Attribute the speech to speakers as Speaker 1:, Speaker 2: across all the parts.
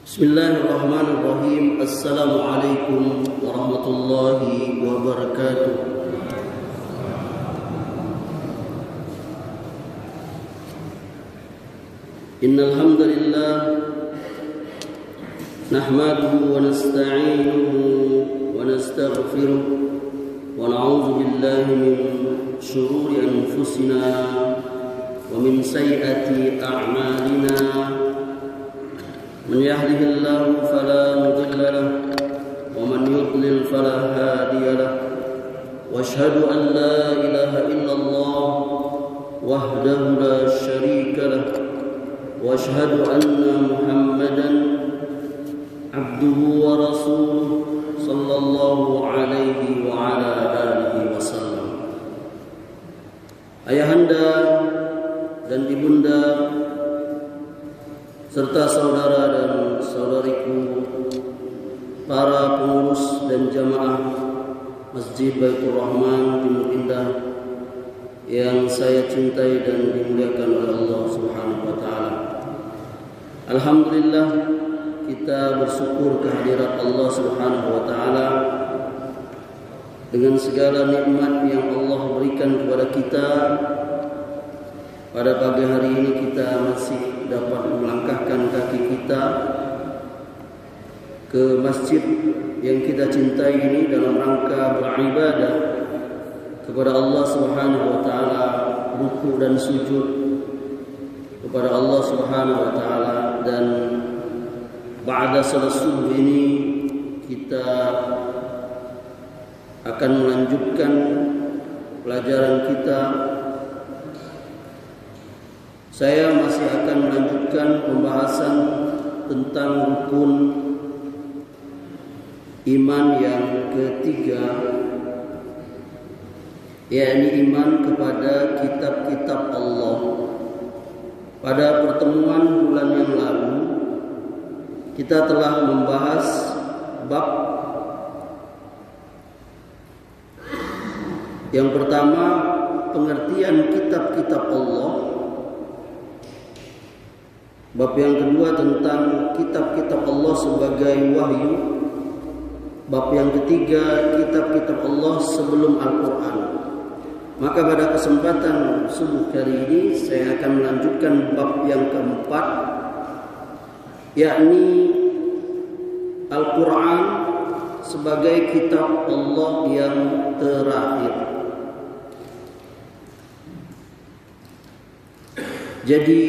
Speaker 1: Bismillahirrahmanirrahim. Assalamualaikum warahmatullahi wabarakatuh. Innal hamdalillah nahmaduhu wa nasta'inuhu wa nastaghfiruh wa na'udzu billahi min shururi anfusina wa min sayyiati a'malina. من يهده الله فلا مضل له ومن يضلل فلا هادي له واشهد ان لا اله الا الله وحده لا شريك له واشهد ان محمدا عبده ورسوله صلى الله عليه وعلى اله وسلم. Ayahanda dan ibunda serta saudara dan saudariku, para pengurus dan jamaah Masjid Baitur Rahman Timur Indah yang saya cintai dan dimuliakan oleh Allah Subhanahu wa taala. Alhamdulillah, kita bersyukur kehadirat Allah Subhanahu wa taala dengan segala nikmat yang Allah berikan kepada kita. Pada pagi hari ini kita masih dapat melangkahkan kaki kita ke masjid yang kita cintai ini dalam rangka beribadah kepada Allah Subhanahu wa taala, ruku dan sujud kepada Allah Subhanahu wa taala, dan ba'da salat subuh ini kita akan melanjutkan pelajaran kita. Saya masih akan melanjutkan pembahasan tentang rukun iman yang ketiga, yakni iman kepada kitab-kitab Allah. Pada pertemuan bulan yang lalu kita telah membahas bab yang pertama, pengertian kitab-kitab Allah. Bab yang kedua tentang kitab-kitab Allah sebagai wahyu. Bab yang ketiga, kitab-kitab Allah sebelum Al-Quran. Maka pada kesempatan subuh kali ini saya akan melanjutkan bab yang keempat, yakni Al-Quran sebagai kitab Allah yang terakhir. Jadi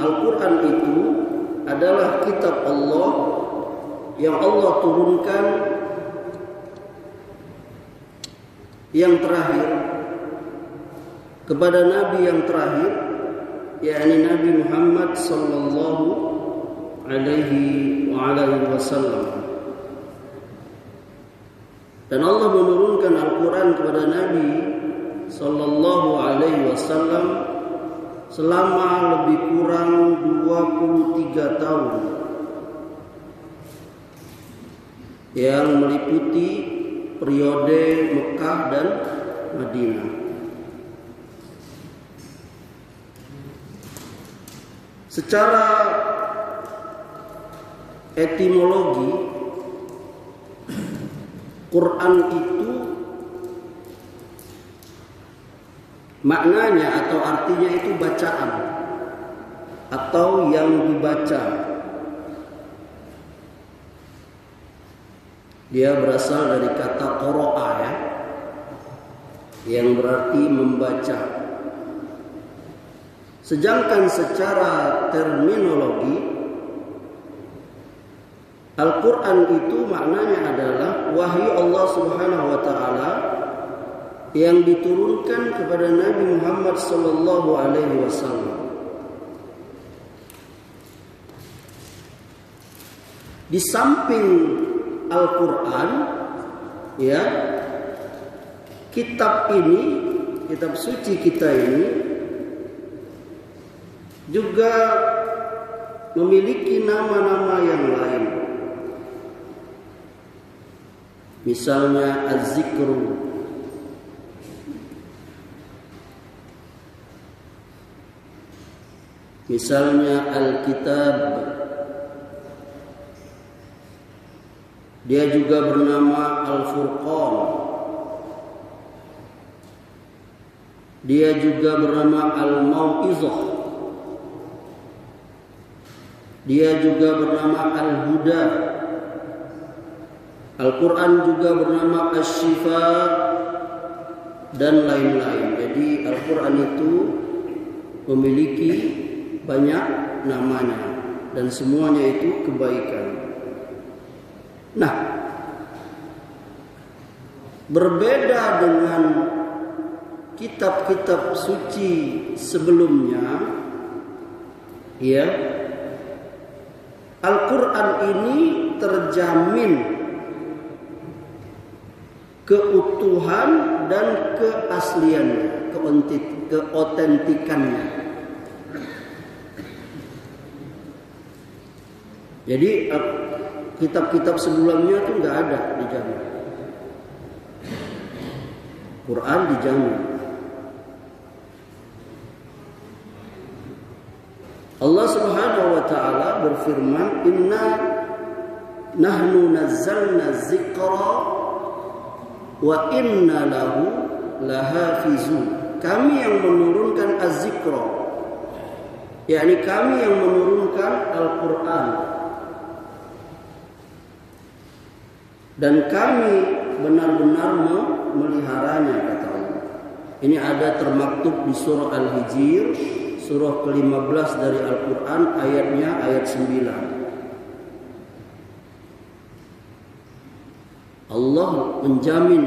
Speaker 1: Al-Quran itu adalah kitab Allah yang Allah turunkan yang terakhir kepada Nabi yang terakhir, yakni Nabi Muhammad sallallahu alaihi wasallam. Dan Allah menurunkan Al-Quran kepada Nabi sallallahu alaihi wasallam selama lebih kurang 23 tahun, yang meliputi periode Mekah dan Madinah. Secara etimologi, Quran itu maknanya atau artinya itu bacaan atau yang dibaca. Dia berasal dari kata qara'a, ya, yang berarti membaca. Sedangkan secara terminologi, Al-Quran itu maknanya adalah wahyu Allah Subhanahu wa taala yang diturunkan kepada Nabi Muhammad sallallahu alaihi wasallam. Di samping Al-Quran, ya, kitab ini, kitab suci kita ini juga memiliki nama-nama yang lain. Misalnya Az-Zikru, misalnya Al-Kitab, Dia juga bernama Al-Furqan. Dia juga bernama Al-Mau'izah. Dia juga bernama Al-Huda. Al-Quran juga bernama Asy-Syifa dan lain-lain. Jadi Al-Quran itu memiliki banyak namanya dan semuanya itu kebaikan. Nah, berbeda dengan kitab-kitab suci sebelumnya, ya, Al-Quran ini terjamin keutuhan dan keasliannya, keotentikannya. Jadi kitab-kitab sebelumnya itu nggak ada dijamin. Quran dijamin. Allah Subhanahu wa taala berfirman, "Inna nahnu nazzalna dzikra wa inna lahu lahafizun." Kami yang menurunkan az-zikra, yakni kami yang menurunkan Al-Quran, dan kami benar-benar memeliharanya, kata Allah. Ini ada termaktub di surah Al-Hijr, surah ke-15 dari Al-Quran, ayatnya ayat 9. Allah menjamin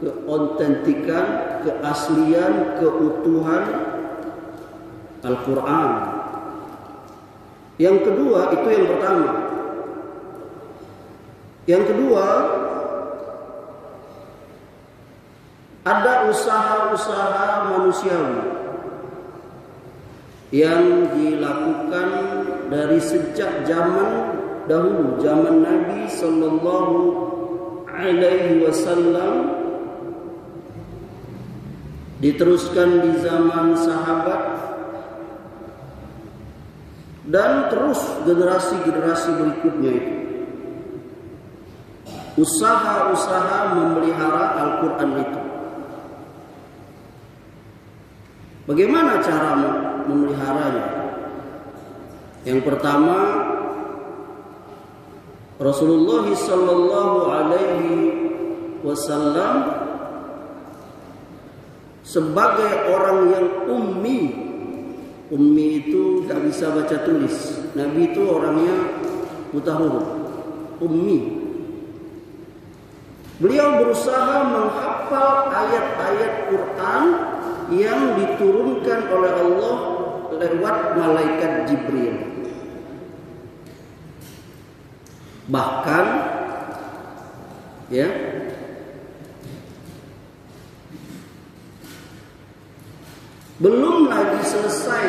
Speaker 1: keotentikan, keaslian, keutuhan Al-Quran. Yang kedua, itu yang pertama. Yang kedua, ada usaha-usaha manusiawi yang dilakukan dari sejak zaman dahulu, zaman Nabi Sallallahu Alaihi Wasallam, diteruskan di zaman sahabat, dan terus generasi-generasi berikutnya itu. Usaha-usaha memelihara Al-Quran itu. Bagaimana cara memeliharanya? Yang pertama, Rasulullah Sallallahu Alaihi Wasallam sebagai orang yang ummi itu gak bisa baca tulis. Nabi itu orangnya buta huruf, ummi. Beliau berusaha menghafal ayat-ayat Quran yang diturunkan oleh Allah lewat malaikat Jibril. Bahkan, ya, belum lagi selesai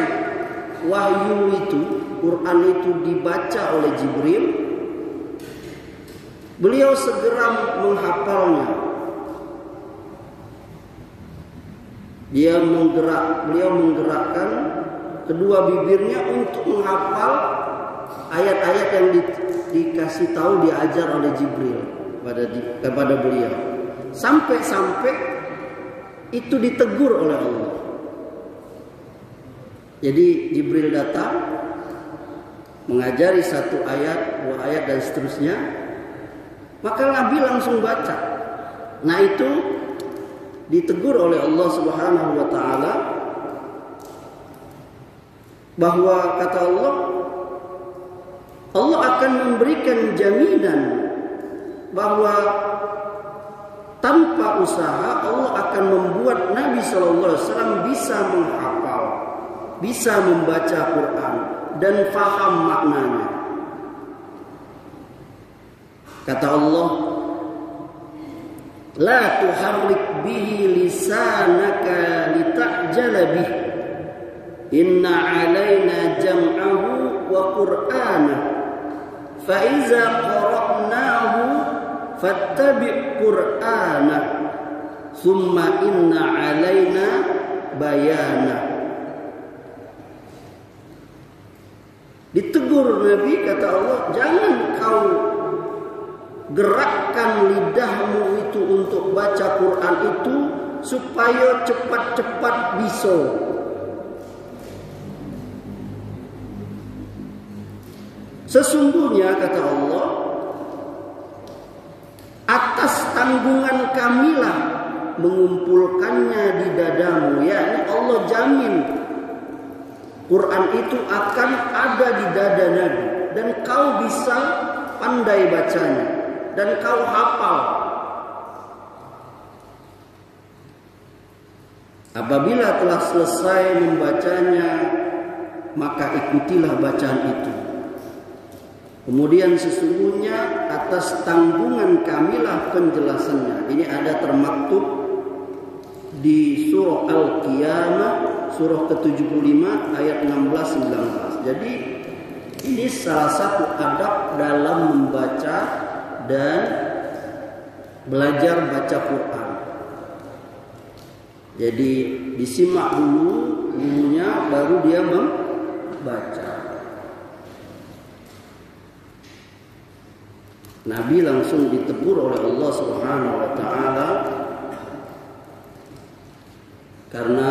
Speaker 1: wahyu itu, Quran itu dibaca oleh Jibril, beliau segera menghafalnya. Beliau menggerakkan kedua bibirnya untuk menghafal ayat-ayat yang dikasih tahu, diajar oleh Jibril kepada beliau. Sampai-sampai itu ditegur oleh Allah. Jadi Jibril datang mengajari satu ayat, dua ayat dan seterusnya. Maka Nabi langsung baca. Nah, itu ditegur oleh Allah Subhanahu wa taala, bahwa kata Allah akan memberikan jaminan bahwa tanpa usaha Allah akan membuat Nabi sallallahu alaihi wasallam bisa menghafal, bisa membaca Quran dan faham maknanya. Kata Allah, la tuharrik bihi lisanaka lita'jala bih, inna alaina jam'ahu wa qur'ana, fa iza qara'nahu fattabi' qur'ana, summa inna alaina bayana. Ditegur Nabi, kata Allah, jangan kau gerakkan lidahmu itu untuk baca Quran itu supaya cepat-cepat bisa. Sesungguhnya kata Allah, atas tanggungan kamilah mengumpulkannya di dadamu. Ya, Allah jamin Quran itu akan ada di dada Nabi, dan kau bisa pandai bacanya, dan kau hafal. Apabila telah selesai membacanya, maka ikutilah bacaan itu. Kemudian sesungguhnya atas tanggungan kamilah penjelasannya. Ini ada termaktub di surah Al-Qiyamah, surah ke-75 ayat 16-19. Jadi ini salah satu adab dalam membaca dan belajar baca Quran. Jadi disimak dulu gurunya, baru dia membaca. Nabi langsung ditegur oleh Allah Subhanahu wa taala karena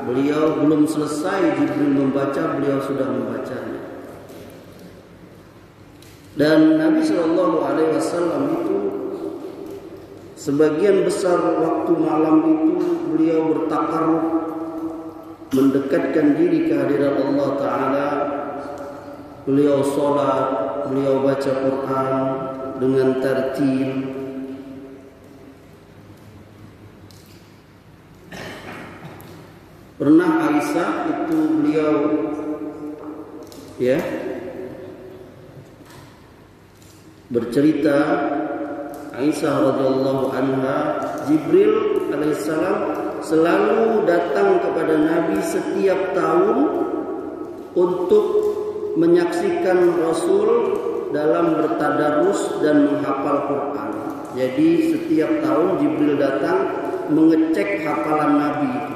Speaker 1: beliau belum selesai Jibril membaca, beliau sudah membacanya. Dan Nabi Shallallahu Alaihi Wasallam itu sebagian besar waktu malam itu beliau bertakarruf, mendekatkan diri kehadiran Allah Taala. Beliau sholat, beliau baca Quran dengan tartil. Pernah Aisyah itu beliau bercerita, Aisyah radhiyallahu anha, Jibril alaihissalam selalu datang kepada Nabi setiap tahun untuk menyaksikan Rasul dalam bertadarus dan menghafal Quran. Jadi setiap tahun Jibril datang mengecek hafalan Nabi itu.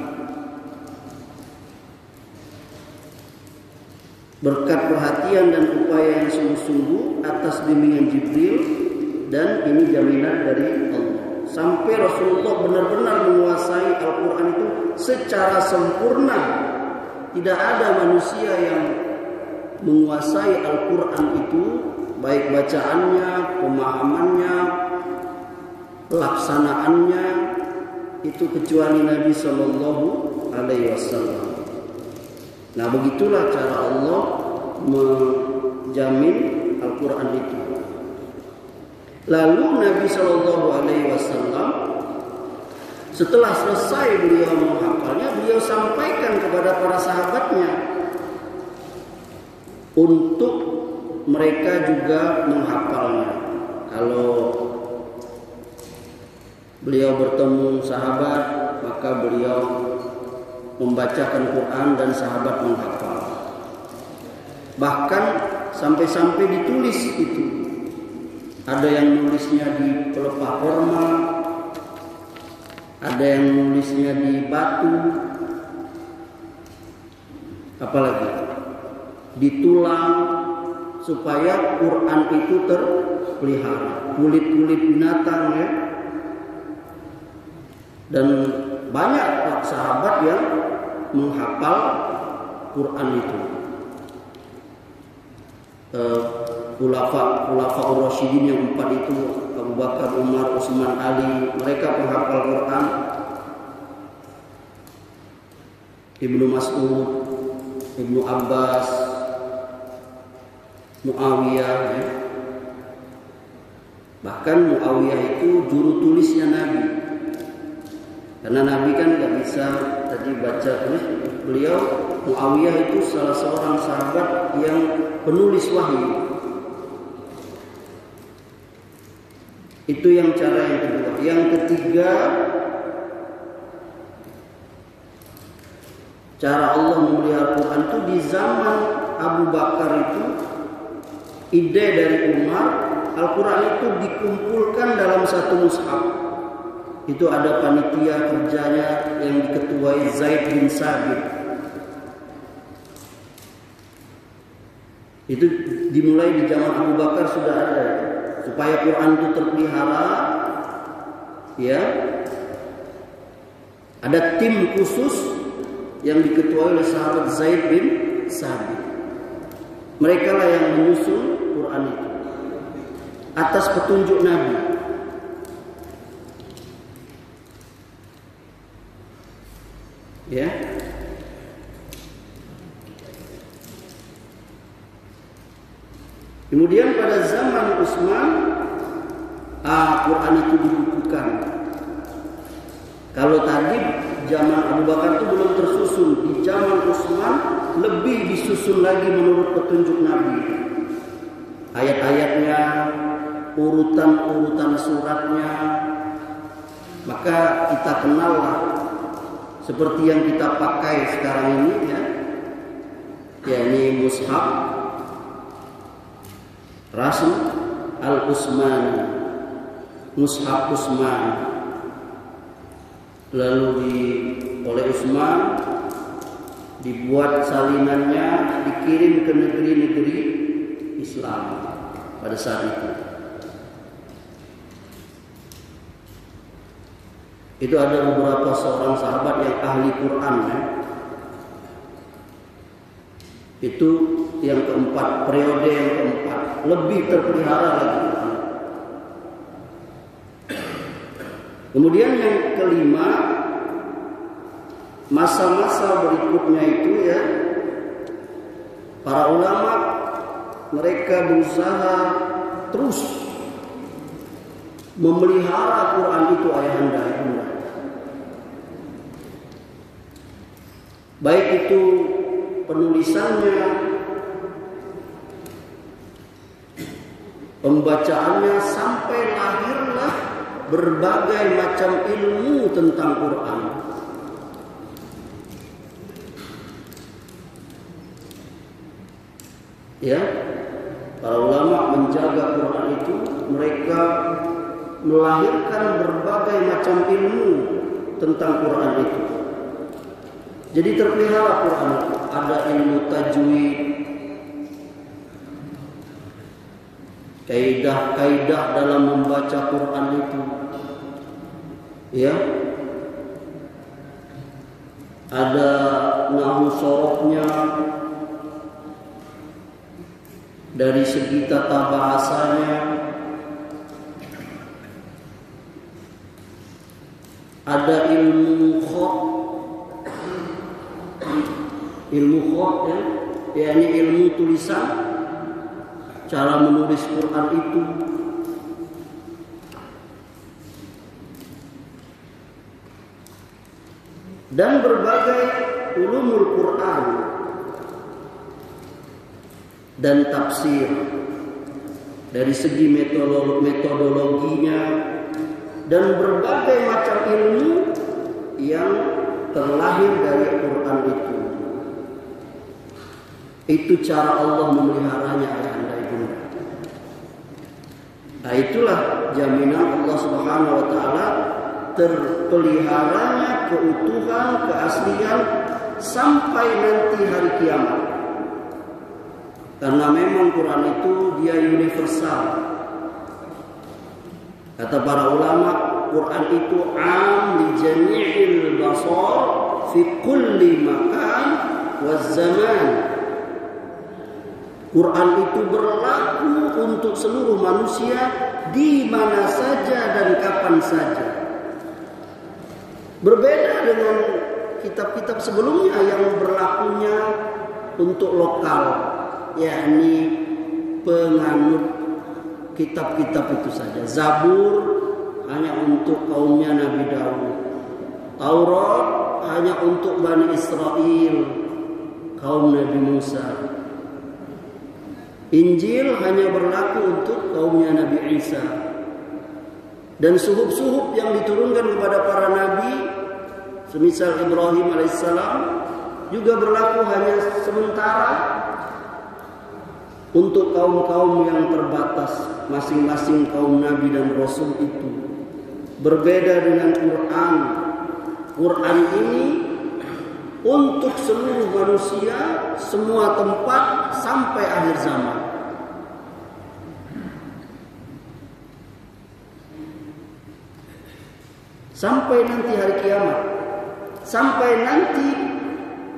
Speaker 1: Berkat perhatian dan upaya yang sungguh-sungguh atas bimbingan Jibril, dan ini jaminan dari Allah, sampai Rasulullah benar-benar menguasai Al-Quran itu secara sempurna. Tidak ada manusia yang menguasai Al-Quran itu, baik bacaannya, pemahamannya, pelaksanaannya, itu kecuali Nabi Sallallahu Alaihi Wasallam. Nah, begitulah cara Allah menjamin Al-Quran itu. Lalu Nabi Shallallahu Alaihi Wasallam setelah selesai beliau menghafalnya, beliau sampaikan kepada para sahabatnya untuk mereka juga menghafalnya. Kalau beliau bertemu sahabat, maka beliau membacakan Quran dan sahabat menghafal. Bahkan sampai-sampai ditulis itu. Ada yang nulisnya di pelepah korma, ada yang nulisnya di batu, apalagi di tulang, supaya Quran itu terpelihara. Kulit-kulit binatang ya. Dan banyak sahabat yang menghafal Quran itu. Khulafa Ar-Rasyidin yang 4 itu, Abu Bakar, Umar, Utsman, Ali, mereka penghafal Quran. Ibnu Mas'ud, Ibnu Abbas, Muawiyah ya. Bahkan Muawiyah itu juru tulisnya Nabi. Karena Nabi kan nggak bisa tadi baca tulis, beliau Muawiyah itu salah seorang sahabat yang penulis wahyu. Itu yang cara yang kedua. Yang ketiga, cara Allah memelihara Quran itu di zaman Abu Bakar itu, ide dari Umar, Al-Quran itu dikumpulkan dalam satu mushaf. Itu ada panitia kerjanya yang diketuai Zaid bin Sabit. Itu dimulai di zaman Abu Bakar sudah ada. supaya Quran itu terpelihara, ya, ada tim khusus yang diketuai oleh sahabat Zaid bin Sabit. Mereka lah yang menyusun Quran itu atas petunjuk Nabi. Ya. Kemudian pada zaman Utsman, Quran itu dibukukan. Kalau tadi zaman Abu Bakar itu belum tersusun, di zaman Utsman lebih disusun lagi menurut petunjuk Nabi. Ayat-ayatnya, urutan-urutan suratnya, maka kita kenallah seperti yang kita pakai sekarang ini, ya, yakni mushaf Rasul Al-Utsmani, mushaf Utsman. Lalu oleh Utsman dibuat salinannya, dikirim ke negeri-negeri Islam pada saat itu. Itu ada beberapa seorang sahabat yang ahli Quran, ya. Itu yang keempat, periode yang keempat, lebih terpelihara lagi. Kemudian yang kelima, masa-masa berikutnya itu, ya, para ulama mereka berusaha terus memelihara Quran itu, ayahanda. Baik itu penulisannya, pembacaannya, sampai lahirlah berbagai macam ilmu tentang Quran. Ya, para ulama menjaga Quran itu, mereka melahirkan berbagai macam ilmu tentang Quran itu. Jadi terpelihara Quran itu. Ada ilmu tajwid, kaidah-kaidah dalam membaca Quran itu, ya. Ada nahwu sorofnya, dari segi tata bahasanya, ada ilmu khat, ya, yakni ilmu tulisan, cara menulis Quran itu. Dan berbagai ulumul Quran dan tafsir dari segi metodologinya, dan berbagai macam ilmu yang terlahir dari Quran itu. Itu cara Allah memeliharanya, ayahanda ibunda. Nah, itulah jaminan Allah Subhanahu wa taala terpeliharanya keutuhan, keaslian sampai nanti hari kiamat. Karena memang Quran itu dia universal. Kata para ulama, Quran itu am li jami'il basar fi kulli makan wa zaman. Quran itu berlaku untuk seluruh manusia di mana saja dan kapan saja. Berbeda dengan kitab-kitab sebelumnya yang berlakunya untuk lokal, yakni penganut kitab-kitab itu saja. Zabur hanya untuk kaumnya Nabi Daud. Taurat hanya untuk Bani Israel, kaum Nabi Musa. Injil hanya berlaku untuk kaumnya Nabi Isa. Dan suhuf-suhuf yang diturunkan kepada para nabi, semisal Ibrahim alaihissalam, juga berlaku hanya sementara untuk kaum-kaum yang terbatas, masing-masing kaum nabi dan rasul itu. Berbeda dengan Quran. Quran ini untuk seluruh manusia, semua tempat, sampai akhir zaman. sampai nanti hari kiamat, sampai nanti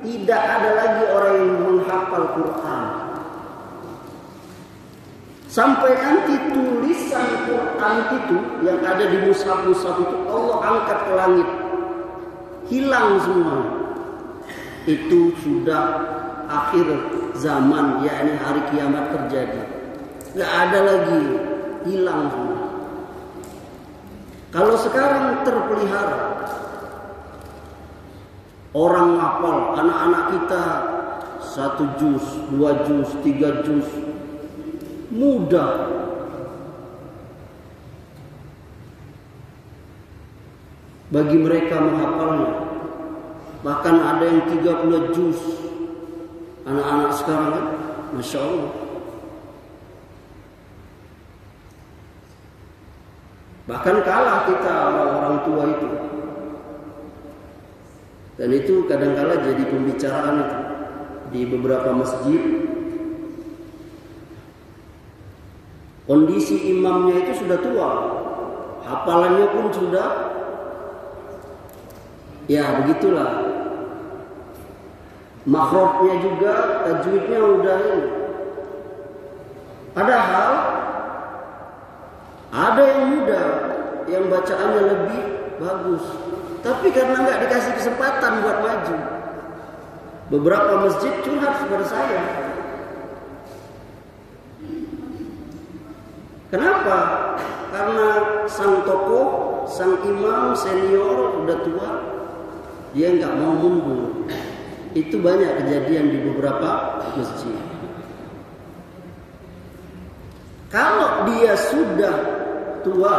Speaker 1: tidak ada lagi orang yang menghafal Quran, sampai nanti tulisan Quran itu yang ada di mushaf-mushaf itu Allah angkat ke langit, hilang semua. Itu sudah akhir zaman, yakni hari kiamat terjadi. Gak ada lagi, hilang semua. Kalau sekarang terpelihara, orang hafal, anak-anak kita 1 juz, 2 juz, 3 juz, mudah. Bagi mereka menghafalnya. Bahkan ada yang 30 juz. Anak-anak sekarang kan, Masya Allah. Bahkan kalah kita orang tua itu. Dan itu kadang-kala jadi pembicaraan itu di beberapa masjid. Kondisi imamnya itu sudah tua, hafalannya pun sudah, ya begitulah. Makhrajnya juga, tajwidnya udah ini. Padahal ada yang muda, yang bacaannya lebih bagus, tapi karena nggak dikasih kesempatan buat maju. Beberapa masjid curhat kepada saya. Kenapa? Karena sang tokoh, sang imam senior udah tua, dia nggak mau mundur. Itu banyak kejadian di beberapa masjid. Kalau dia sudah tua,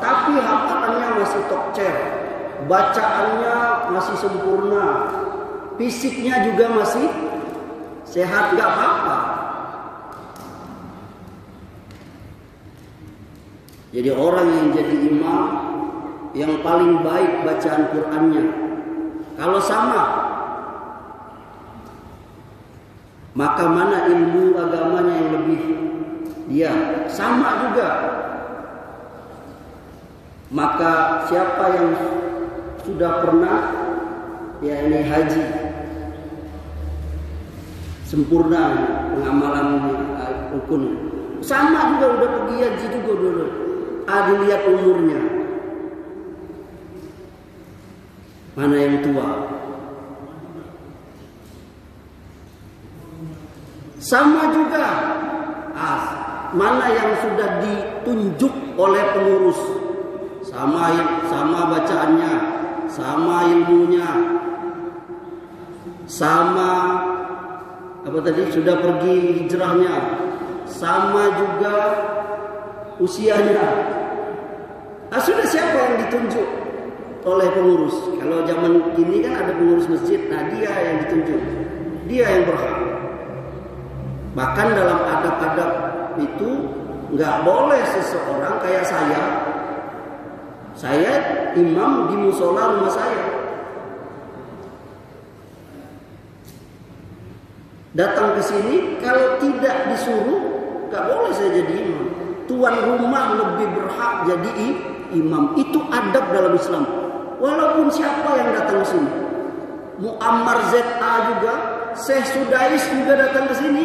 Speaker 1: tapi hafalannya masih tokcer, bacaannya masih sempurna, fisiknya juga masih sehat, nggak apa-apa. Jadi orang yang jadi imam, yang paling baik bacaan Qur'annya, kalau sama, maka mana ilmu agamanya yang lebih? Dia sama juga. Maka siapa yang sudah pernah, ya ini haji, sempurna pengamalan rukunnya, sama juga udah pergi haji juga dulu. Dilihat umurnya, mana yang tua. Sama juga, mana yang sudah ditunjuk oleh pengurus, sama bacaannya, sama ilmunya, sama apa tadi sudah pergi hijrahnya, sama juga usianya. Sudah siapa yang ditunjuk oleh pengurus? Kalau zaman kini kan ada pengurus masjid, nah dia yang ditunjuk, dia yang berhak. Bahkan dalam adab-adab itu nggak boleh seseorang kayak saya imam di musola rumah saya, datang ke sini kalau tidak disuruh nggak boleh saya jadi imam. Tuan rumah lebih berhak jadi imam. Itu adab dalam Islam. Walaupun siapa yang datang ke sini, Muammar ZA juga, Syekh Sudais juga datang ke sini,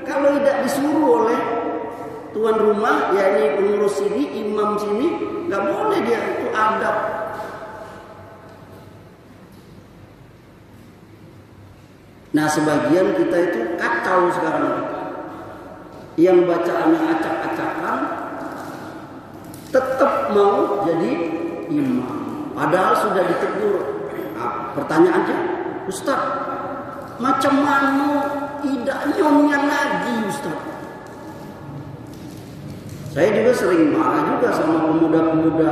Speaker 1: kalau tidak disuruh oleh tuan rumah, yakni pengurus sini, imam sini, nggak boleh dia. Itu adab. Nah, sebagian kita itu kacau sekarang. Yang bacaannya acak-acakan tetap mau jadi imam. Padahal sudah ditegur. Pertanyaannya, Ustaz, macam mana tidak nyomnya lagi, Ustaz? Saya juga sering marah juga sama pemuda-pemuda.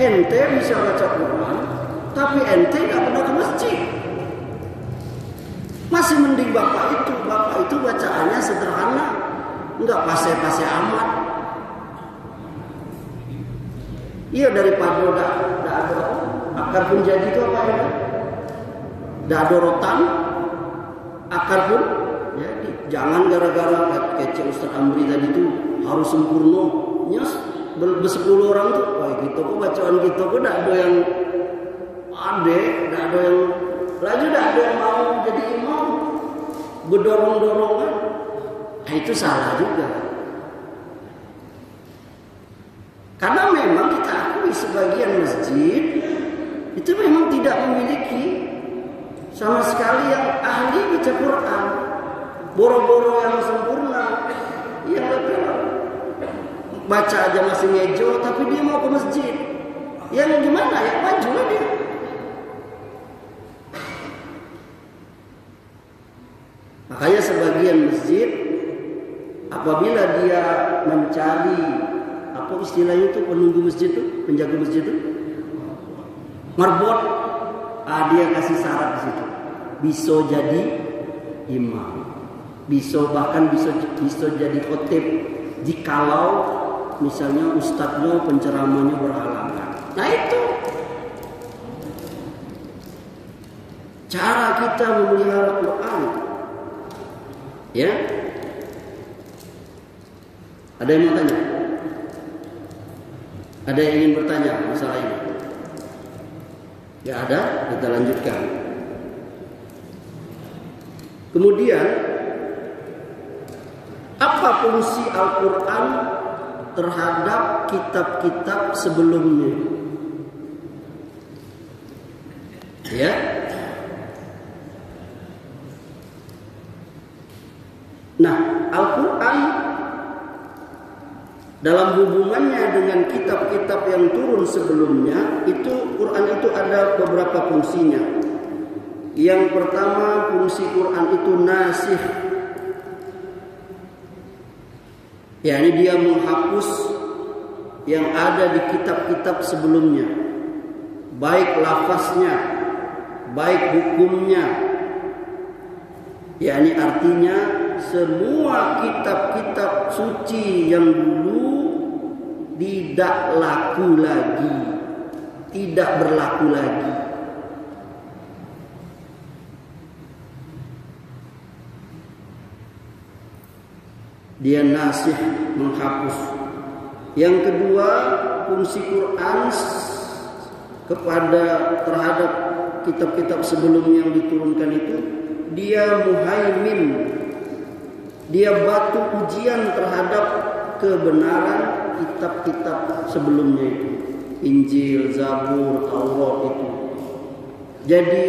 Speaker 1: Ente bisa baca Quran, tapi ente nggak pernah ke masjid. Masih mending bapak itu bacaannya sederhana, nggak pase-pase amat. Iya, daripada udah ada akar pun jadi itu apa ya? Udah ada rotan, akar pun jadi. Jangan gara-gara kece Ustaz Amri tadi itu harus sempurna, nyes bersepuluh orang tuh, wah gitu kok bacaan gitu kok tidak ada yang tidak ada yang lagi, tidak ada yang mau jadi imam, berdorong-dorongan. Nah, itu salah juga. Karena memang kita akui sebagian masjid itu memang tidak memiliki sama sekali yang ahli baca Quran, boro-boro yang sempurna, yang lebih baca aja masih ngejo, tapi dia mau ke masjid. Yang gimana ya, maju lah dia. Makanya sebagian masjid apabila dia mencari apa istilahnya itu, penunggu masjid itu, penjaga masjid itu, marbot, dia kasih syarat di situ, bisa jadi imam, bahkan bisa jadi khotib jikalau misalnya ustadznya penceramahnya berhalangan. Nah itu cara kita memelihara Quran. Ya, ada yang mau tanya? Ada yang ingin bertanya masalah ini? Ya ada, kita lanjutkan. Kemudian, apa fungsi Al-Quran terhadap kitab-kitab sebelumnya? Ya, nah Al-Quran dalam hubungannya dengan kitab-kitab yang turun sebelumnya, itu Quran itu ada beberapa fungsinya. Yang pertama, fungsi Quran itu nasikh. Ya, ini dia menghapus yang ada di kitab-kitab sebelumnya, baik lafaznya, baik hukumnya. Ya, ini artinya semua kitab-kitab suci yang dulu tidak laku lagi, tidak berlaku lagi. Dia nasikh, menghapus. Yang kedua, fungsi Quran terhadap kitab-kitab sebelumnya yang diturunkan itu, dia muhaimin. Dia batu ujian terhadap kebenaran kitab-kitab sebelumnya itu, Injil, Zabur, Taurat itu. Jadi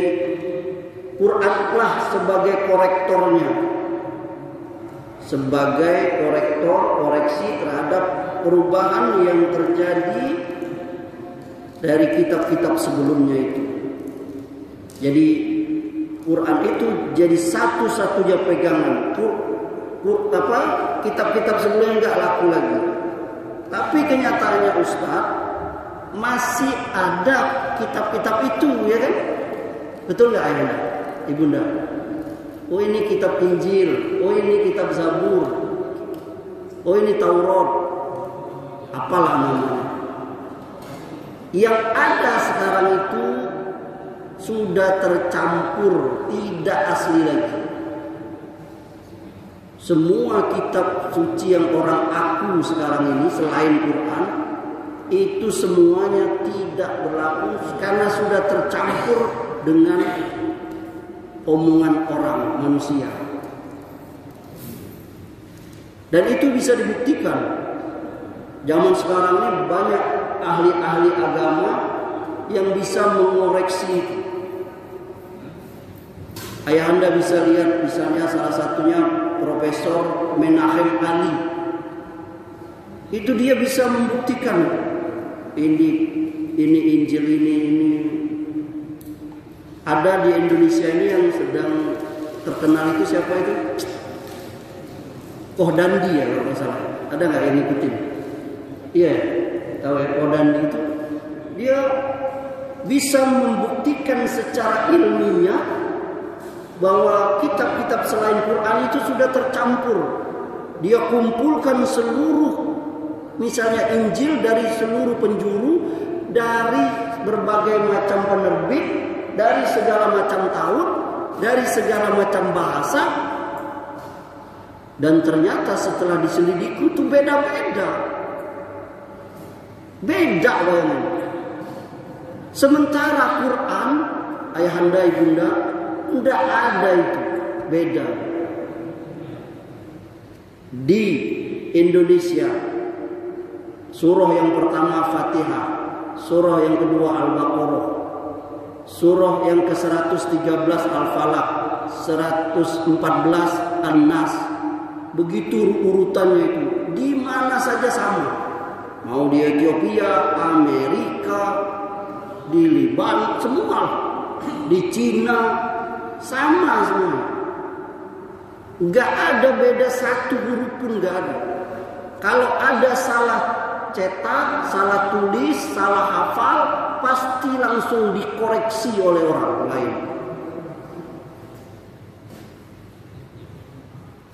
Speaker 1: Quranlah sebagai korektornya, sebagai koreksi terhadap perubahan yang terjadi dari kitab-kitab sebelumnya itu. Jadi Quran itu jadi satu-satunya pegangan. Kitab-kitab sebelumnya nggak laku lagi. Tapi kenyataannya Ustaz, masih ada kitab-kitab itu, ya kan? Betul nggak ayah, ibunda? Oh ini kitab Injil, oh ini kitab Zabur, oh ini Taurat, apalah namanya. Yang ada sekarang itu sudah tercampur, tidak asli lagi. Semua kitab suci yang orang aku sekarang ini selain Quran, itu semuanya tidak berlaku karena sudah tercampur dengan omongan orang manusia. Dan itu bisa dibuktikan. Zaman sekarang ini banyak ahli-ahli agama yang bisa mengoreksi itu. Ayahanda bisa lihat misalnya salah satunya Profesor Menahem Ali. Itu dia bisa membuktikan ini Injil ini. Ada di Indonesia ini yang sedang terkenal itu siapa itu? Kohdandi ya kalau nggak salah. Ada nggak yang ngikutin? Iya, tahu ya, Kohdandi itu dia bisa membuktikan secara ilmiah bahwa kitab-kitab selain Quran itu sudah tercampur. Dia kumpulkan seluruh, misalnya Injil dari seluruh penjuru, dari berbagai macam penerbit, dari segala macam tahun, dari segala macam bahasa. Dan ternyata setelah diselidiki itu beda-beda. Beda bayangin. Sementara Quran, ayahanda ibunda, tidak ada itu. Beda. Di Indonesia, surah yang pertama Fatihah, surah yang kedua Al-Baqarah, surah yang ke-113 Al-Falaq, 114 An-Nas. Begitu urutannya itu. Di mana saja sama. Mau di Ethiopia, Amerika, di Liban, semua. Di Cina, sama semua. Gak ada beda satu huruf pun gak ada. Kalau ada salah cetak, salah tulis, salah hafal, pasti langsung dikoreksi oleh orang lain.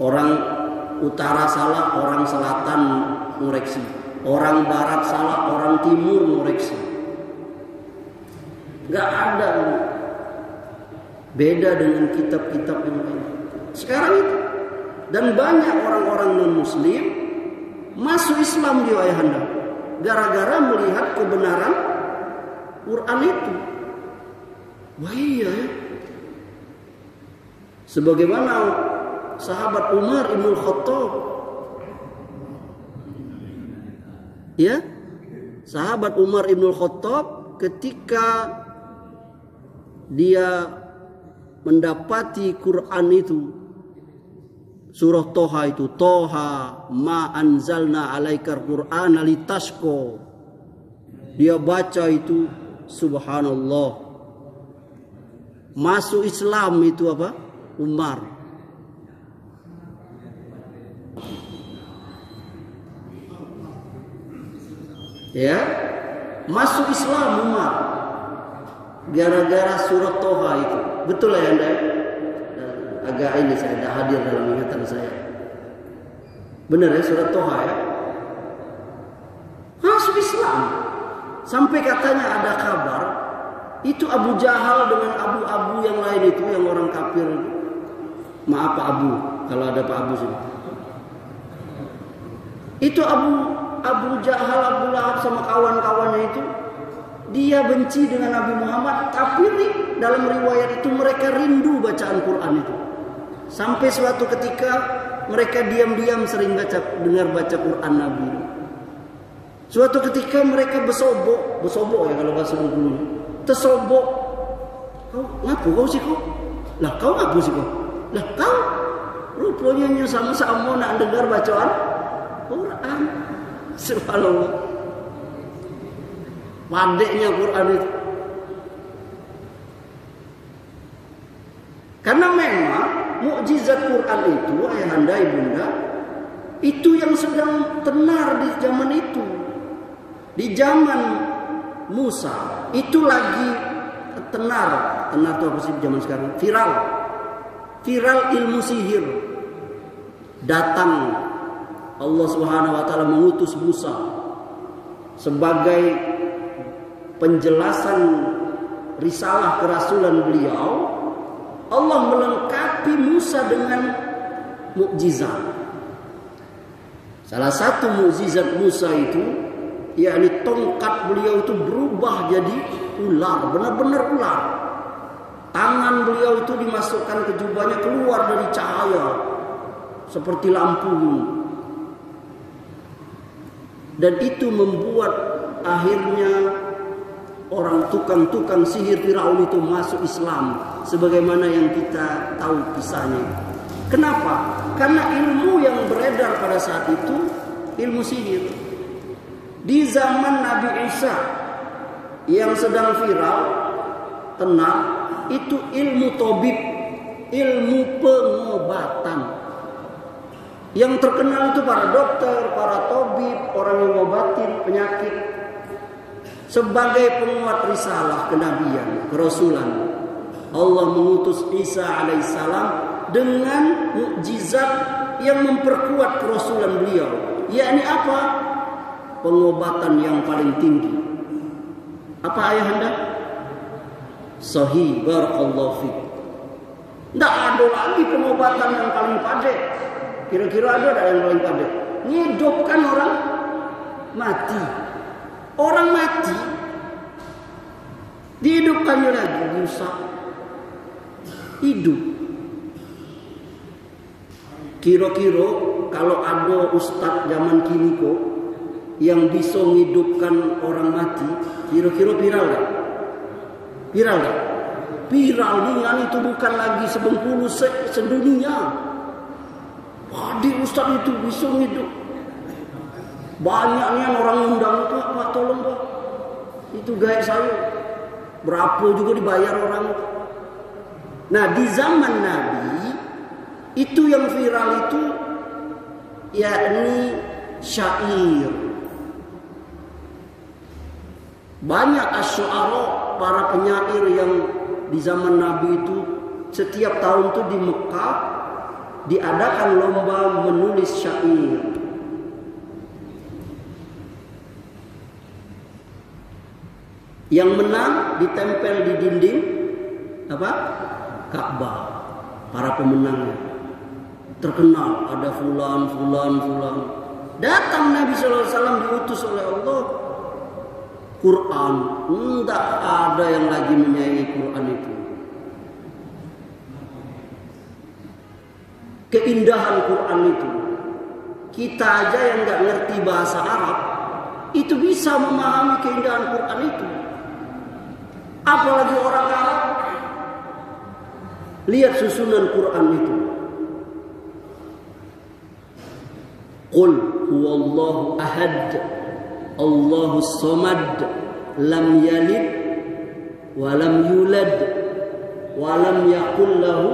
Speaker 1: Orang utara salah, orang selatan ngoreksi. Orang barat salah, orang timur ngoreksi. Gak ada. Beda dengan kitab-kitab yang lain. Sekarang itu. Dan banyak orang-orang non-muslim masuk Islam di ayahanda. Gara-gara melihat kebenaran Quran itu. Wah iya ya. Sebagaimana sahabat Umar Ibn Khattab. Ya, sahabat Umar Ibn Khattab ketika dia mendapati Quran itu, surah Toha itu, Toha ma anzalna alaikal Qur'ana litashqa. Dia baca itu, subhanallah. Masuk Islam itu apa? Umar. Ya, masuk Islam Umar gara-gara surat Toha itu. Betul ya Anda? Agak ini saya tidak hadir dalam ingatan saya. Benar ya surat Toha ya? Masuk Islam. Sampai katanya ada kabar itu Abu Jahal dengan abu-abu yang lain itu, yang orang kafir. Maaf Pak Abu, kalau ada Pak Abu sini. Itu Abu Jahal, Abu Lahab sama kawan-kawannya itu, dia benci dengan Nabi Muhammad, tapi dalam riwayat itu mereka rindu bacaan Quran itu. Sampai suatu ketika mereka diam-diam sering dengar baca Quran Nabi. Suatu ketika mereka besobok ya kalau bahasa dulu. Tersobok. Kau ngapu kau sih kau? Lah kau ngapu sih kau? Lah kau rupanya sama-sama nak dengar bacaan Quran. Subhanallah. Pandainya Quran itu. Karena memang mukjizat Quran itu, ayahanda ibunda, itu yang sedang tenar di zaman itu. Di zaman Musa itu lagi tenar itu apa sih zaman sekarang? Viral ilmu sihir. Datang Allah Subhanahu wa taala mengutus Musa sebagai penjelasan risalah kerasulan beliau. Allah melengkapi Musa dengan mukjizat. Salah satu mukjizat Musa itu, yakni tongkat beliau itu berubah jadi ular, benar-benar ular. Tangan beliau itu dimasukkan ke jubahnya, keluar dari cahaya seperti lampu. Dan itu membuat akhirnya orang tukang sihir Firaun itu masuk Islam, sebagaimana yang kita tahu kisahnya. Kenapa? Karena ilmu yang beredar pada saat itu ilmu sihir. Di zaman Nabi Isa yang sedang viral, tenar, itu ilmu tabib, ilmu pengobatan. Yang terkenal itu para dokter, para tabib, orang yang ngobatin penyakit. Sebagai penguat risalah kenabian, kerasulan, Allah mengutus Isa alaihissalam dengan mukjizat yang memperkuat kerasulan beliau. Yakni apa? Pengobatan yang paling tinggi. Apa ayahanda? Sahih, barakallahu fiik. Tidak ada lagi pengobatan yang paling padat. Kira-kira ada yang paling padat? Ngidupkan orang mati. Orang mati dihidupkan lagi, diusap, hidup. Kira-kira kalau ada ustadz zaman kini kok yang bisa menghidupkan orang mati, kira-kira viral gak? Viral gak? Viral dengan itu bukan lagi sebengkulu sedunia. Wah, di ustadz itu bisa hidup. Banyaknya orang undang itu, Pak tolong Pak. Itu gaya saya. Berapa juga dibayar orang itu. Nah, di zaman Nabi itu yang viral itu yakni syair. Banyak asy'ara, para penyair yang di zaman Nabi itu setiap tahun tuh di Mekah diadakan lomba menulis syair. Yang menang ditempel di dinding apa? Ka'bah. Para pemenangnya terkenal, ada fulan. Datang Nabi SAW diutus oleh Allah. Quran, tidak ada yang lagi menyayangi Quran itu. Keindahan Quran itu, kita aja yang nggak ngerti bahasa Arab itu bisa memahami keindahan Quran itu. Apalagi orang Arab. Lihat susunan Quran itu. Qul huwallahu ahad, Allahus samad, lam yalid wa lam yulad wa lam yakul lahu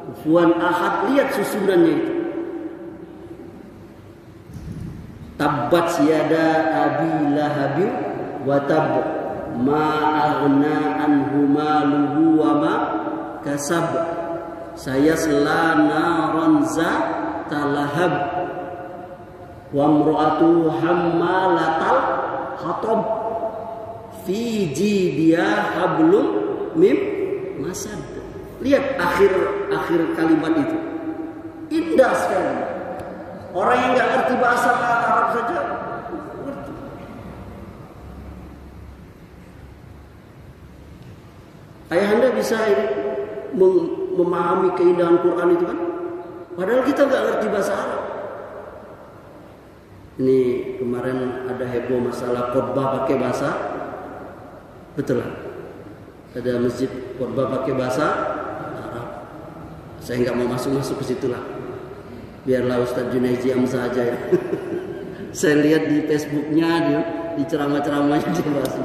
Speaker 1: kufuwan ahad. Lihat susunannya itu. Tabbat yada abi lahabin wa tab, ma aghna anhu maluhu wa ma kasab, sayasla naran zata lahab, wa imra'atu hammalatal hatab, fi jidiha hablum mim masad. Lihat akhir kalimat itu. Indah sekali. Orang yang enggak ngerti bahasa Arab saja ngerti. Ayahanda bisa memahami keindahan Quran itu kan? Padahal kita enggak ngerti bahasa Arab. Ini kemarin ada heboh masalah khotbah pakai bahasa, betul lah. Ada masjid khotbah pakai bahasa Arab. Saya nggak mau masuk ke situ lah. Biarlah Ustaz Junaidi Hamzah aja ya. Saya lihat di Facebooknya dia, di ceramah-ceramahnya dia bahas.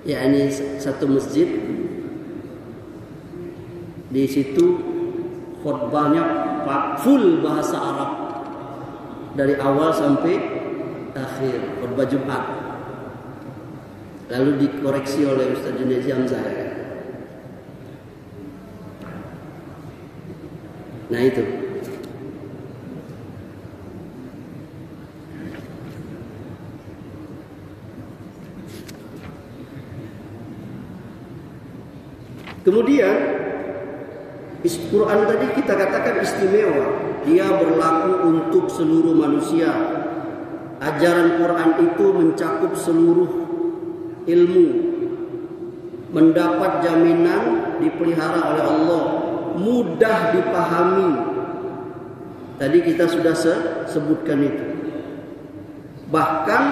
Speaker 1: Ya, ini satu masjid. Di situ khutbahnya full bahasa Arab dari awal sampai akhir khutbah Jumat. Lalu dikoreksi oleh Ustaz Junaidi Hamzah. Nah itu. Kemudian Quran tadi kita katakan istimewa. Dia berlaku untuk seluruh manusia. Ajaran Quran itu mencakup seluruh ilmu. Mendapat jaminan dipelihara oleh Allah. Mudah dipahami. Tadi kita sudah sebutkan itu. Bahkan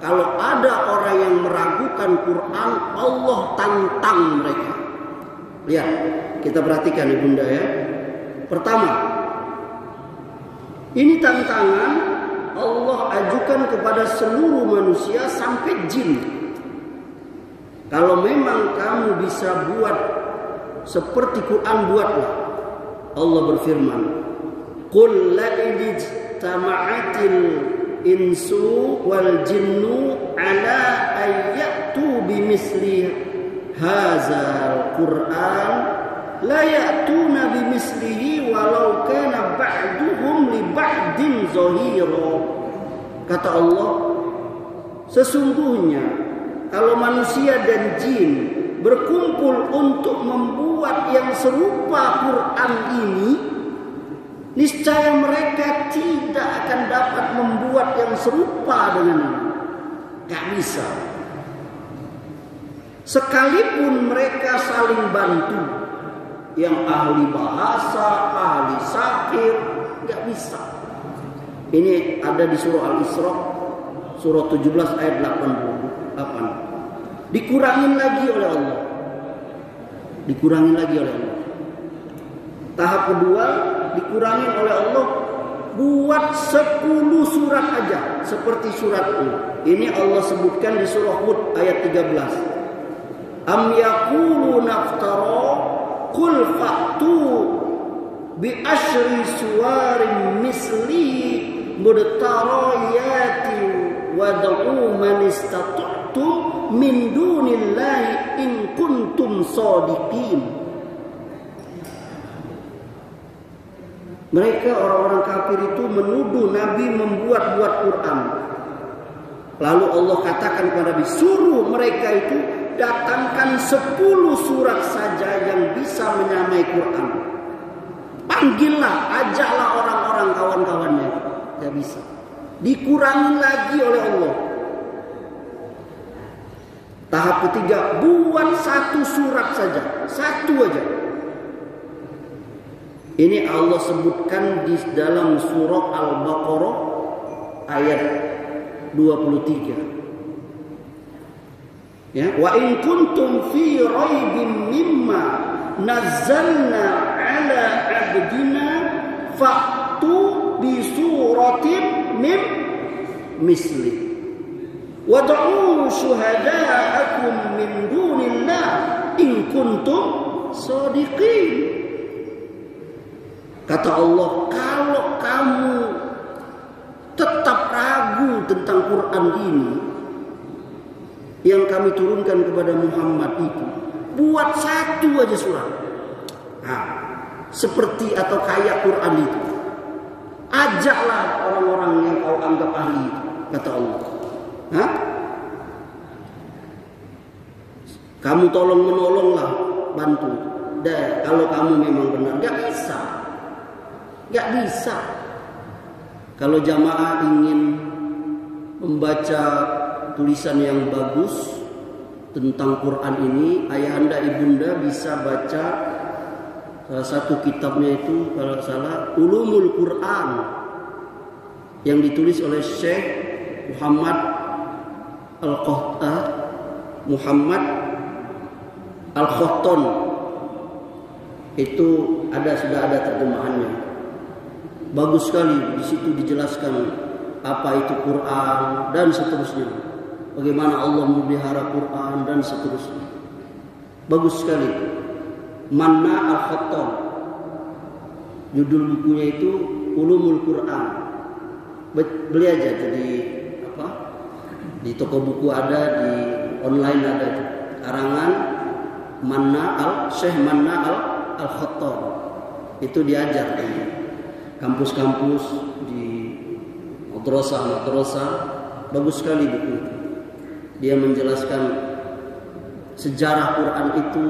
Speaker 1: kalau ada orang yang meragukan Quran, Allah tantang mereka. Lihat, kita perhatikan Ibunda ya. Pertama, ini tantangan Allah ajukan kepada seluruh manusia sampai jin. Kalau memang kamu bisa buat seperti Quran, buatlah. Allah berfirman, "Qul la ijtama'atil insu wal jinnu ala ayyatu bimisli hadzal Qur'an la ya'tuna bimislihi walau kana ba'duhum li ba'din zahira." Kata Allah, sesungguhnya kalau manusia dan jin berkumpul untuk membuat yang serupa Quran ini, niscaya mereka tidak akan dapat membuat yang serupa dengan ini. Gak bisa. Sekalipun mereka saling bantu, yang ahli bahasa, ahli syair, gak bisa. Ini ada di surah Al-Isra, surah 17 ayat 88. Dikurangin lagi oleh Allah. Dikurangin lagi oleh Allah. Tahap kedua, dikurangin oleh Allah buat 10 surat aja seperti surat ini. Ini Allah sebutkan di surah Hud ayat 13. Am yaqulu naftara qul fa'tu bi asyri suwarin misli mudtarayati wad'u man istata'tum min dunillahi in kuntum shadiqin. Mereka orang-orang kafir itu menuduh Nabi membuat-buat Quran. Lalu Allah katakan kepada Nabi, suruh mereka itu datangkan 10 surat saja yang bisa menyamai Quran. Panggillah, ajaklah orang-orang kawan-kawannya. Tidak bisa. Dikurangin lagi oleh Allah. Tahap ketiga, buat 1 surat saja, 1 aja. Ini Allah sebutkan di dalam surah Al-Baqarah ayat 23. Ya, wa in kuntum fi raibin mimma nazzalna ala abdina fa'tu bi suratin min misli wad'u syuhada'akum min dunillah in kuntum shadiqin. Kata Allah, kalau kamu tetap ragu tentang Quran ini yang kami turunkan kepada Muhammad itu, buat 1 aja surat. Nah, seperti atau kayak Quran itu. Ajaklah orang-orang yang kau anggap ahli itu, kata Allah. Hah? Kamu tolong menolonglah, bantu. Dan kalau kamu memang benar, gak bisa. Gak bisa. Kalau jamaah ingin membaca tulisan yang bagus tentang Quran ini, ayahanda ibunda bisa baca salah satu kitabnya itu, kalau salah, Ulumul Quran yang ditulis oleh Syekh Muhammad Al-Khotton. Itu sudah ada terjemahannya. Bagus sekali, di situ dijelaskan apa itu Quran dan seterusnya. Bagaimana Allah memelihara Quran dan seterusnya. Bagus sekali. Manna Al-Khattab. Judul bukunya itu Ulumul Quran. Beli aja di di toko buku ada, di online ada itu. Karangan Syekh Manna Al-Khattab. Itu diajar kampus-kampus di madrasah, bagus sekali buku itu. Dia menjelaskan sejarah Quran itu,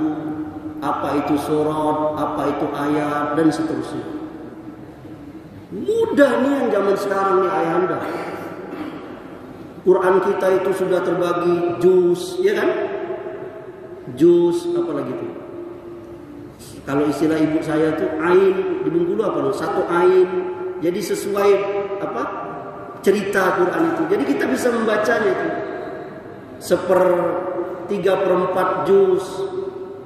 Speaker 1: apa itu surat, apa itu ayat dan seterusnya. Mudah nih yang zaman sekarang nih ayahanda. Quran kita itu sudah terbagi juz, ya kan? Juz apalagi itu? Kalau istilah ibu saya tuh ain, di Bengkulu apa? 1 ain. Jadi sesuai cerita Quran itu. Jadi kita bisa membacanya itu. 1/3 juz,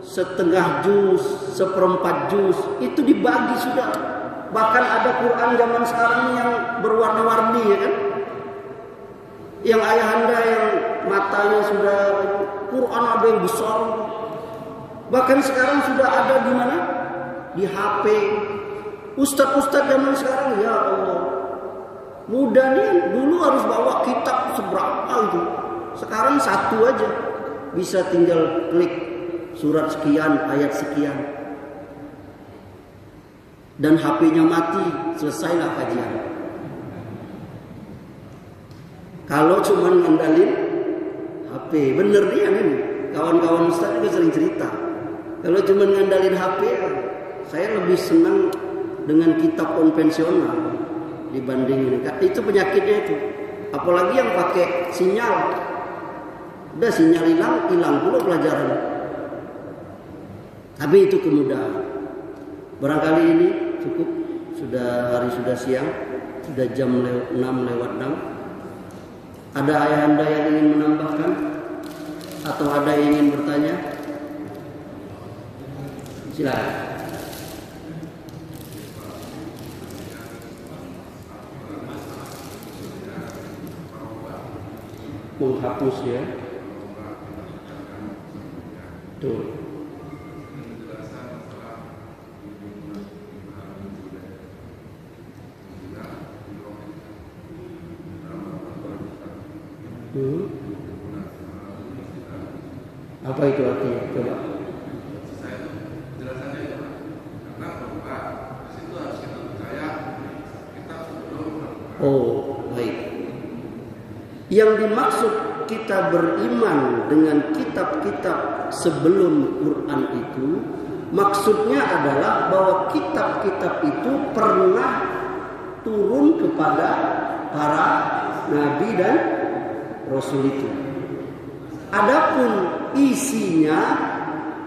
Speaker 1: setengah juz, 1/4 juz. Itu dibagi sudah. Bahkan ada Quran zaman sekarang yang berwarna-warni, ya kan? Yang ayahanda yang matanya sudah Quran ada yang besar. Bahkan sekarang sudah ada di mana? Di HP. Ustadz-ustadz zaman sekarang, ya Allah, mudah nih. Dulu harus bawa kitab seberapa itu. Sekarang 1 aja. Bisa tinggal klik surat sekian, ayat sekian. Dan HP-nya mati, selesailah kajian. Kalau cuma ngandalin HP, bener dia nih. Kawan-kawan ustadz juga sering cerita. Kalau cuma ngandalin HP, saya lebih senang dengan kitab konvensional dibanding ini. Itu penyakitnya itu. Apalagi yang pakai sinyal. Udah sinyal hilang pula pelajaran. Tapi itu kemudahan. Barangkali ini cukup. Hari sudah siang, sudah jam 6 lewat 6. Ada ayahanda yang ingin menambahkan atau ada yang ingin bertanya? Silakan. Menghapus ya. Tuh. Apa itu artinya? Coba. Oh, baik. Yang dimaksud kita beriman dengan kitab-kitab sebelum Quran itu, maksudnya adalah bahwa kitab-kitab itu pernah turun kepada para nabi dan rasul itu. Adapun isinya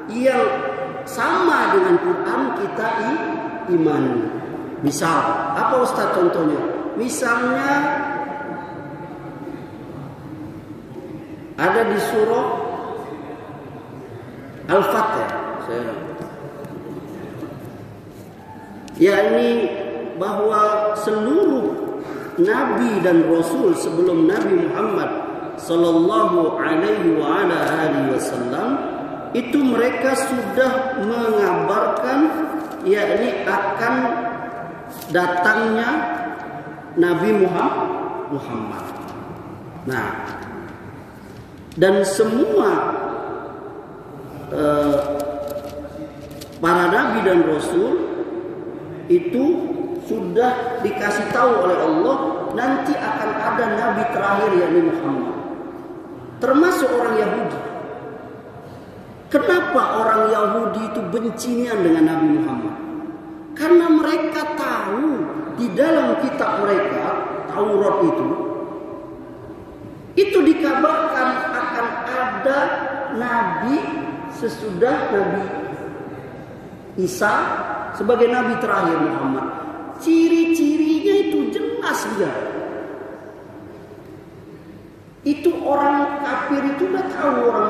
Speaker 1: yang sama dengan Quran kita imani. Misal, apa Ustaz contohnya? Misalnya ada di surah Al-Fatih, yakni bahwa seluruh nabi dan rasul sebelum Nabi Muhammad sallallahu alaihi wa ala alihi wasallam itu mereka sudah mengabarkan yakni akan datangnya Nabi Muhammad. Nah, dan semua para nabi dan rasul itu sudah dikasih tahu oleh Allah nanti akan ada nabi terakhir yakni Muhammad. Termasuk orang Yahudi. Kenapa orang Yahudi itu bencian dengan Nabi Muhammad? Karena mereka tahu di dalam kitab mereka, Taurat itu dikabarkan akan ada nabi sesudah Nabi Isa sebagai nabi terakhir Muhammad. Ciri-cirinya itu jelas ya. Itu orang kafir itu udah tahu, orang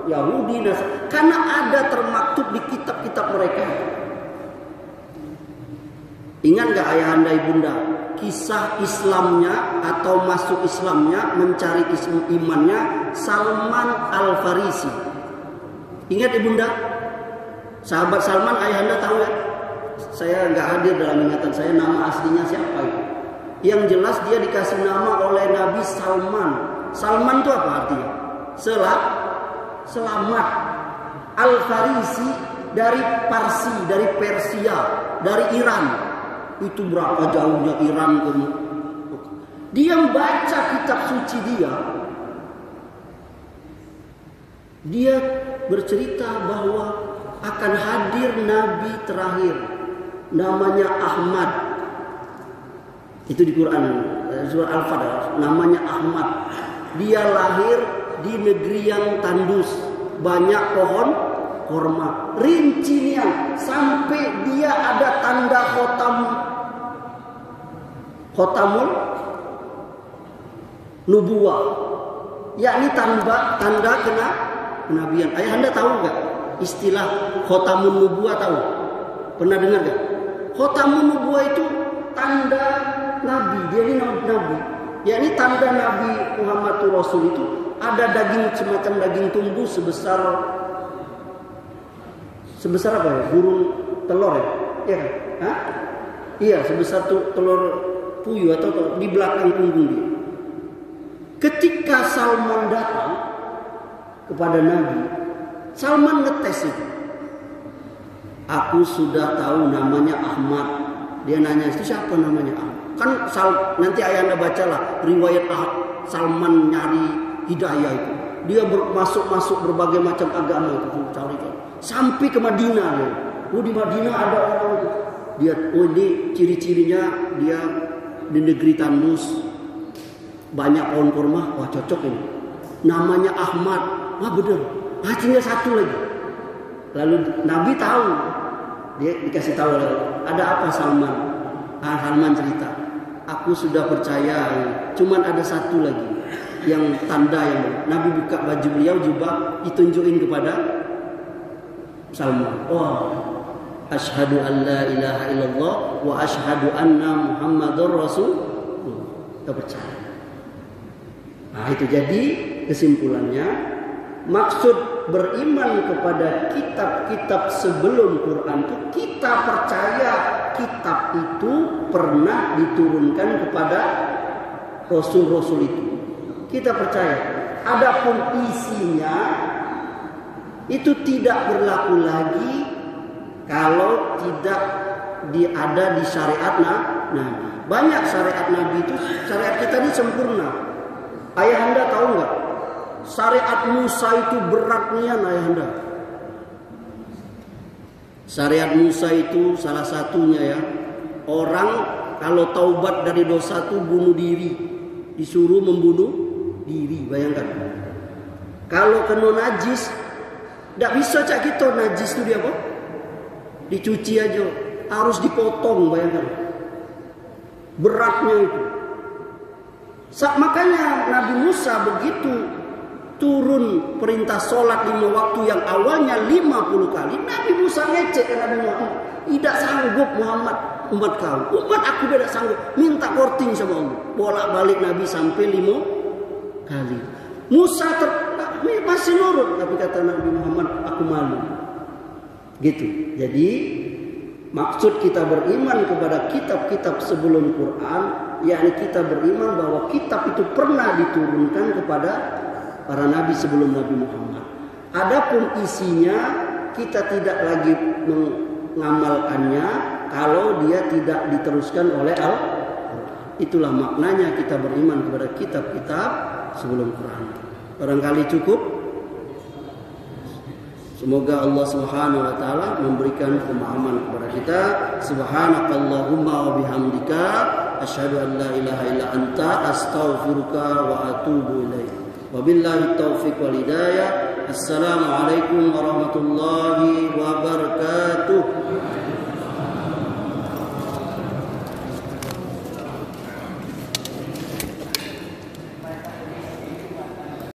Speaker 1: Yahudi karena ada termaktub di kitab-kitab mereka. Ingat gak ayahanda ibunda kisah Islamnya atau masuk Islamnya, mencari imannya Salman Al-Farisi? Ingat ibunda? Sahabat Salman ayahanda tahu ya? Saya nggak hadir dalam ingatan saya nama aslinya siapa itu. Yang jelas dia dikasih nama oleh Nabi Salman. Salman itu apa artinya? Selamat. Al-Farisi dari Parsi, dari Persia, dari Iran. Itu berapa jauhnya Iran ke. Dia membaca kitab suci dia bercerita bahwa akan hadir nabi terakhir namanya Ahmad. Itu di Quran surah Al-Fatih namanya Ahmad. Dia lahir di negeri yang tandus, banyak pohon korma. Rincinya sampai dia ada tanda khotamul nubuwah, yakni tanda kenabian. Ayahanda tahu nggak istilah khotamun nubuwah? Tahu? Pernah dengar nggak? Khotamun nubuwah itu tanda nabi. Dia ini nabi. Yakni tanda Nabi Muhammad Rasul itu ada daging semacam daging tumbuh sebesar apa ya? Burung telur ya? Iya kan? Hah? Iya, sebesar telur puyuh atau di belakang punggung dia. Ketika Salman datang kepada Nabi, Salman ngetes itu. Aku sudah tahu namanya Ahmad. Dia nanya, itu siapa namanya Ahmad? Kan nanti ayahanda bacalah riwayat Salman nyari hidayah itu. Dia masuk berbagai macam agama itu cari. Sampai ke Madinah ya. Di Madinah ada orang. Dia ini ciri-cirinya dia di negeri Tandus. Banyak pohon kurma, wah cocok ini. Namanya Ahmad, wah bener. Tinggal satu lagi. Lalu Nabi tahu, dia dikasih tahu ada apa Salman? Salman cerita, aku sudah percaya, cuman ada satu lagi yang tanda yang Nabi buka baju beliau jubah ditunjukin kepada Salman. Asyhadu an la ilaha illallah wa asyhadu anna Muhammadar Rasulullah. Kita percaya. Nah itu jadi kesimpulannya, maksud beriman kepada kitab-kitab sebelum Quran itu kita percaya kitab itu pernah diturunkan kepada Rasul-Rasul itu. Kita percaya. Adapun isinya itu tidak berlaku lagi kalau tidak ada di syariat Nabi. Banyak syariat Nabi itu, syariat kita ini sempurna. Ayahanda tahu nggak? Syariat Musa itu berat nian ayahanda. Syariat Musa itu salah satunya ya. Orang kalau taubat dari dosa itu bunuh diri. Disuruh membunuh diri, bayangkan. Kalau kena najis, tidak bisa cak kita najis itu dia apa? Dicuci aja, harus dipotong, bayangkan. Beratnya itu. Makanya Nabi Musa begitu turun perintah sholat 5 waktu yang awalnya 50 kali. Nabi Musa ngecek ke Nabi Muhammad. Tidak sanggup Muhammad umat kau. Umat aku tidak sanggup. Minta korting sama Allah. Bolak-balik Nabi sampai 5 kali. Musa masih nurut. Tapi kata Nabi Muhammad, aku malu. Gitu. Jadi maksud kita beriman kepada kitab-kitab sebelum Quran, yakni kita beriman bahwa kitab itu pernah diturunkan kepada para nabi sebelum Nabi Muhammad. Adapun isinya kita tidak lagi mengamalkannya kalau dia tidak diteruskan oleh Al-Quran. Itulah maknanya kita beriman kepada kitab-kitab sebelum Quran. Barangkali cukup. Semoga Allah Subhanahu wa taala memberikan pemahaman kepada kita. Subhanakallahumma wa bihamdika asyhadu an la ilaha illa anta astaghfiruka wa atubu ilaik. Wabillahi taufiq wal hidayah. Assalamualaikum warahmatullahi wabarakatuh.